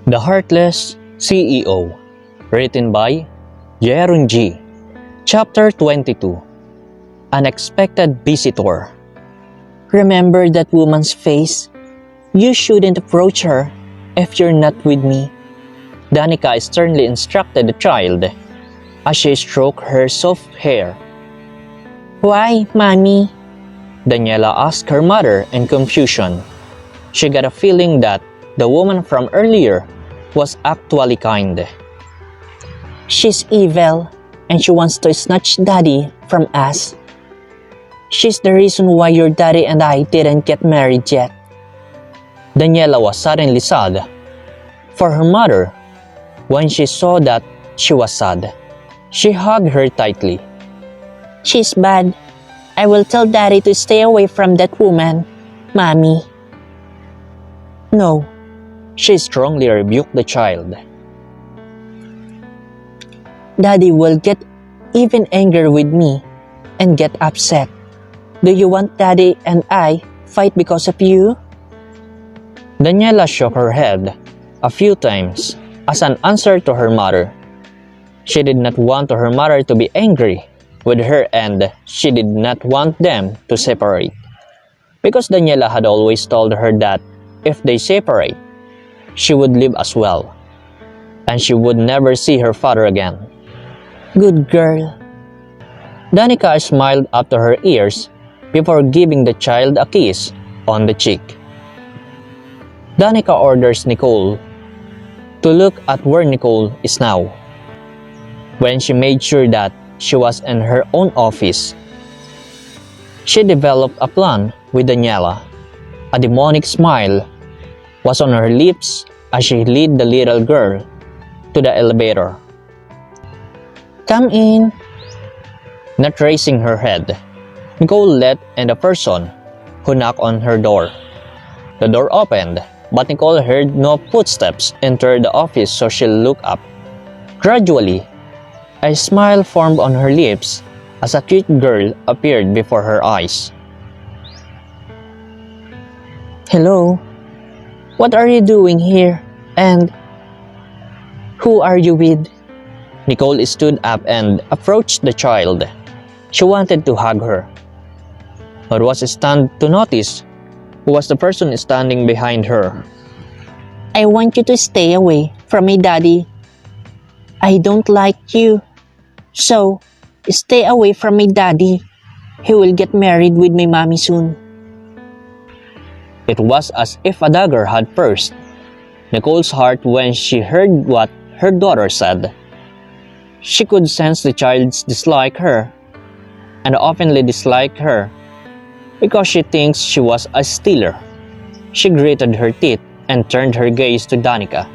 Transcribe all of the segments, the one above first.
The Heartless CEO, written by Jeron G. Chapter 22. Unexpected Visitor. Remember that woman's face? You shouldn't approach her if you're not with me. Danica sternly instructed the child as she stroked her soft hair. Why, Mommy? Daniela asked her mother in confusion. She got a feeling that the woman from earlier was actually kind. She's evil and she wants to snatch Daddy from us. She's the reason why your daddy and I didn't get married yet. Daniela was suddenly sad for her mother. When she saw that she was sad, she hugged her tightly. She's bad. I will tell Daddy to stay away from that woman, Mommy. No, she strongly rebuked the child. Daddy will get even angry with me and get upset. Do you want Daddy and I fight because of you? Daniela shook her head a few times as an answer to her mother. She did not want her mother to be angry with her and she did not want them to separate. Because Daniela had always told her that if they separate, she would leave as well. And she would never see her father again. Good girl. Danica smiled up to her ears before giving the child a kiss on the cheek. Danica orders Nicole to look at where Nicole is now. When she made sure that she was in her own office, she developed a plan with Daniela. A demonic smile was on her lips as she led the little girl to the elevator. Come in. Not raising her head, Nicole let in the person who knocked on her door. The door opened, but Nicole heard no footsteps enter the office, so she looked up. Gradually, a smile formed on her lips as a cute girl appeared before her eyes. Hello. What are you doing here? And who are you with? Nicole stood up and approached the child. She wanted to hug her, but was stunned to notice who was the person standing behind her. I want you to stay away from my daddy. I don't like you. So, stay away from my daddy. He will get married with my mommy soon. It was as if a dagger had pierced Nicole's heart when she heard what her daughter said. She could sense the child's dislike her and openly disliked her because she thinks she was a stealer. She gritted her teeth and turned her gaze to Danica.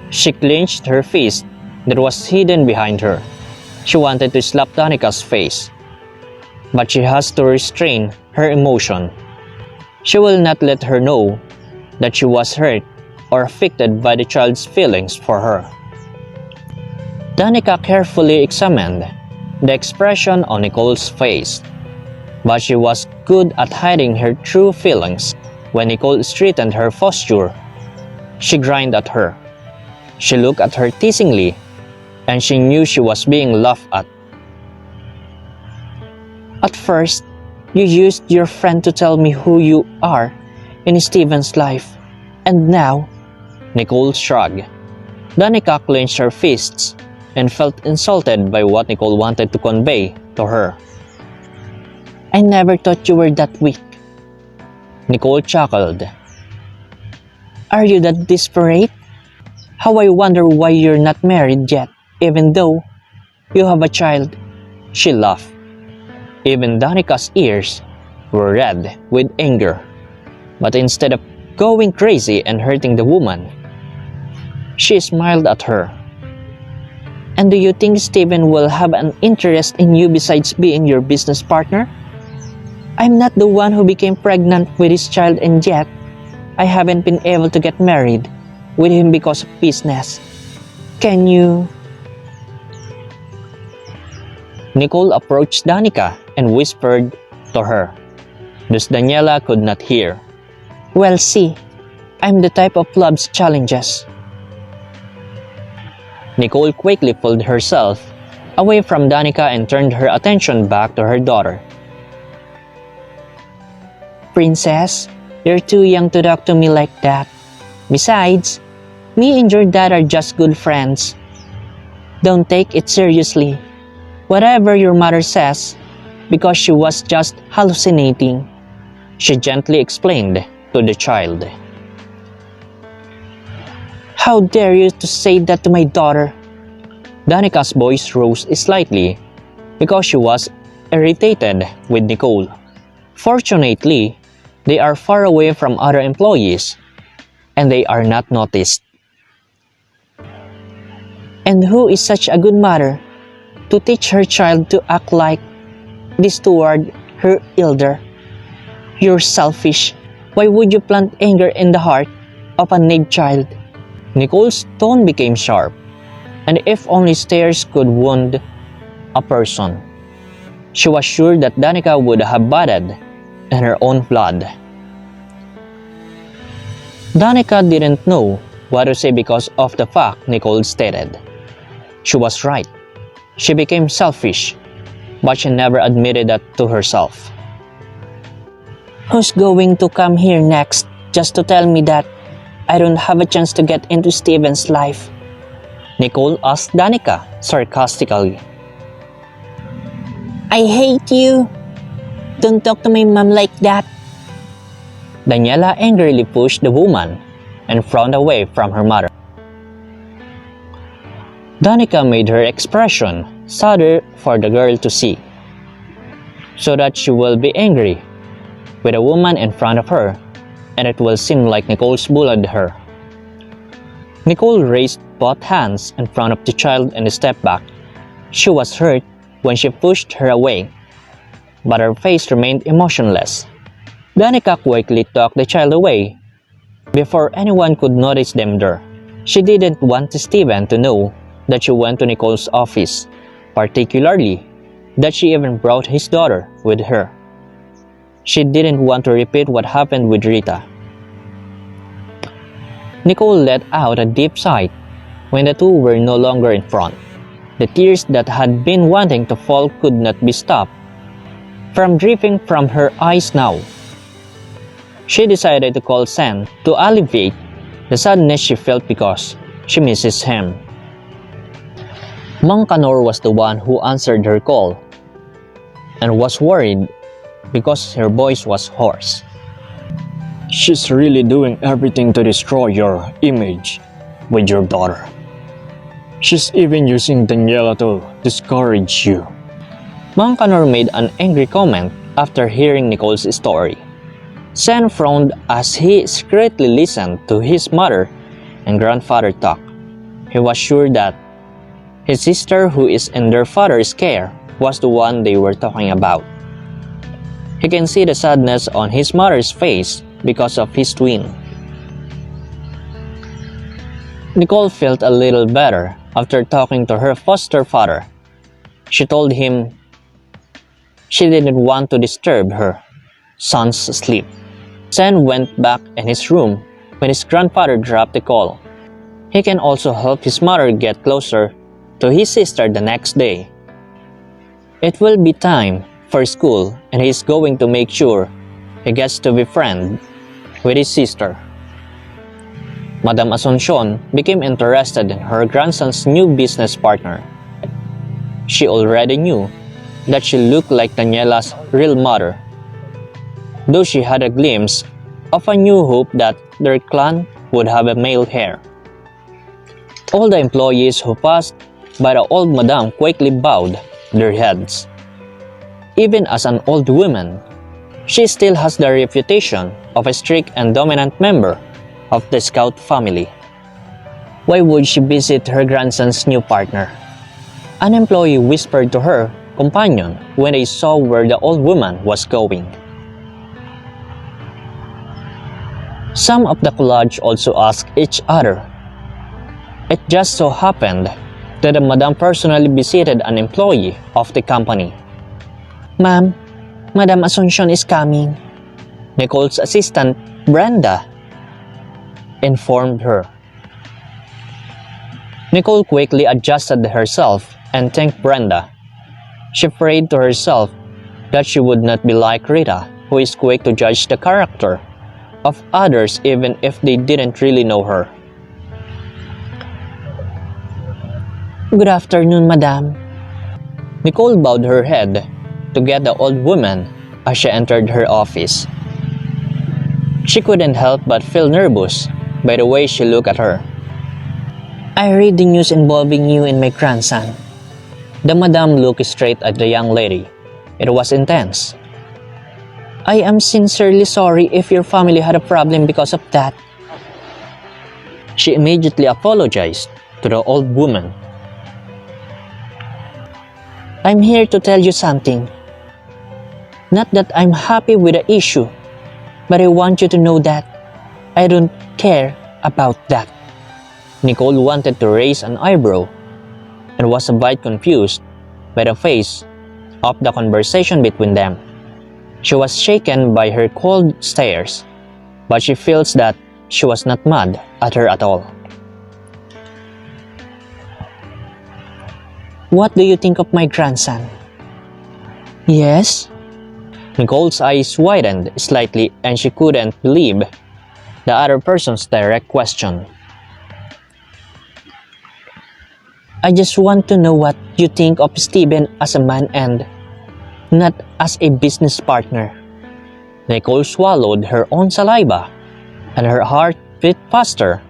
She clenched her fist that was hidden behind her. She wanted to slap Danica's face, but she has to restrain her emotion. She will not let her know that she was hurt or affected by the child's feelings for her. Danica carefully examined the expression on Nicole's face, but she was good at hiding her true feelings. When Nicole straightened her posture, she grinned at her. She looked at her teasingly, and she knew she was being laughed at. At first, you used your friend to tell me who you are in Steven's life, and now, Nicole shrugged. Danica clenched her fists and felt insulted by what Nicole wanted to convey to her. I never thought you were that weak. Nicole chuckled. Are you that desperate? How I wonder why you're not married yet, even though you have a child. She laughed. Even Danica's ears were red with anger. But instead of going crazy and hurting the woman, she smiled at her. And do you think Steven will have an interest in you besides being your business partner? I'm not the one who became pregnant with his child, and yet I haven't been able to get married with him because of business. Can you? Nicole approached Danica and whispered to her. Thus Daniela could not hear. Well, see, I'm the type of loves challenges. Nicole quickly pulled herself away from Danica and turned her attention back to her daughter. Princess, you're too young to talk to me like that. Besides, me and your dad are just good friends. Don't take it seriously. Whatever your mother says, because she was just hallucinating, she gently explained to the child. How dare you to say that to my daughter? Danica's voice rose slightly because she was irritated with Nicole. Fortunately, they are far away from other employees and they are not noticed. And who is such a good mother to teach her child to act like this toward her elder? You're selfish. Why would you plant anger in the heart of a need child? Nicole's tone became sharp, and if only stares could wound a person. She was sure that Danica would have batted in her own blood. Danica didn't know what to say because of the fact Nicole stated. She was right. She became selfish, but she never admitted that to herself. Who's going to come here next just to tell me that I don't have a chance to get into Steven's life? Nicole asked Danica sarcastically. I hate you. Don't talk to my mom like that. Daniela angrily pushed the woman and frowned away from her mother. Danica made her expression sadder for the girl to see, so that she will be angry with a woman in front of her, and it will seem like Nicole's bullied her. Nicole raised both hands in front of the child and stepped back. She was hurt when she pushed her away, but her face remained emotionless. Danica quickly took the child away before anyone could notice them there. She didn't want Steven to know that she went to Nicole's office, particularly that she even brought his daughter with her. She didn't want to repeat what happened with Rita. Nicole let out a deep sigh when the two were no longer in front. The tears that had been wanting to fall could not be stopped from dripping from her eyes now. She decided to call Sam to alleviate the sadness she felt because she misses him. Mang Kanor was the one who answered her call and was worried because her voice was hoarse. She's really doing everything to destroy your image with your daughter. She's even using Daniela to discourage you. Mang Kanor made an angry comment after hearing Nicole's story. Sen frowned as he secretly listened to his mother and grandfather talk. He was sure that his sister, who is in their father's care, was the one they were talking about. He can see the sadness on his mother's face because of his twin. Nicole felt a little better after talking to her foster father. She told him she didn't want to disturb her son's sleep. Sen went back in his room when his grandfather dropped the call. He can also help his mother get closer to his sister the next day. It will be time for school and he is going to make sure he gets to be friends with his sister. Madame Asuncion became interested in her grandson's new business partner. She already knew that she looked like Daniela's real mother, though she had a glimpse of a new hope that their clan would have a male heir. All the employees who passed by the old madame quickly bowed their heads. Even as an old woman, she still has the reputation of a strict and dominant member of the Scout family. Why would she visit her grandson's new partner? An employee whispered to her companion when they saw where the old woman was going. Some of the collage also asked each other. It just so happened that the madam personally visited an employee of the company. Ma'am, Madame Asuncion is coming. Nicole's assistant, Brenda, informed her. Nicole quickly adjusted herself and thanked Brenda. She prayed to herself that she would not be like Rita, who is quick to judge the character of others even if they didn't really know her. Good afternoon, madam. Nicole bowed her head to get the old woman as she entered her office. She couldn't help but feel nervous by the way she looked at her. I read the news involving you and my grandson. The madam looked straight at the young lady. It was intense. I am sincerely sorry if your family had a problem because of that. She immediately apologized to the old woman. I'm here to tell you something. Not that I'm happy with the issue, but I want you to know that I don't care about that. Nicole wanted to raise an eyebrow and was a bit confused by the phase of the conversation between them. She was shaken by her cold stares, but she feels that she was not mad at her at all. What do you think of my grandson? Yes? Nicole's eyes widened slightly and she couldn't believe the other person's direct question. I just want to know what you think of Steven as a man and not as a business partner. Nicole swallowed her own saliva and her heart beat faster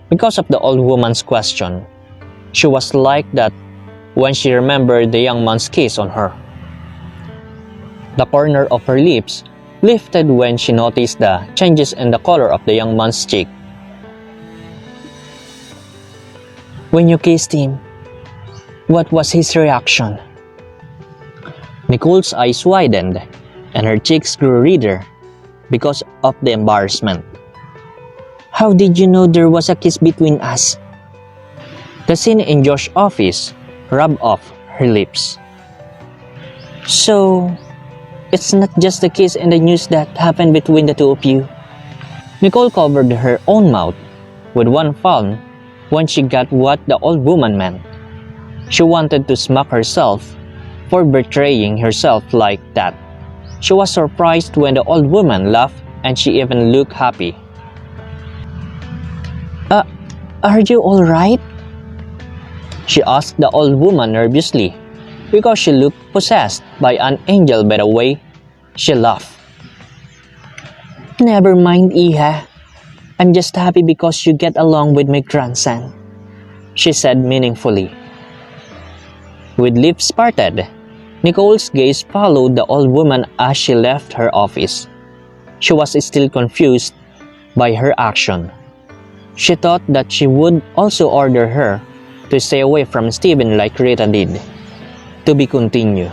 because of the old woman's question. She was like that when she remembered the young man's kiss on her. The corner of her lips lifted when she noticed the changes in the color of the young man's cheek. When you kissed him, what was his reaction? Nicole's eyes widened and her cheeks grew redder because of the embarrassment. How did you know there was a kiss between us? The scene in Josh's office rubbed off her lips. So, it's not just the kiss and the news that happened between the two of you. Nicole covered her own mouth with one palm when she got what the old woman meant. She wanted to smack herself for betraying herself like that. She was surprised when the old woman laughed and she even looked happy. Are you alright? She asked the old woman nervously because she looked possessed by an angel by the way she laughed. Never mind, Iha. I'm just happy because you get along with my grandson, she said meaningfully. With lips parted, Nicole's gaze followed the old woman as she left her office. She was still confused by her action. She thought that she would also order her to stay away from Steven like Rita did. To be continued.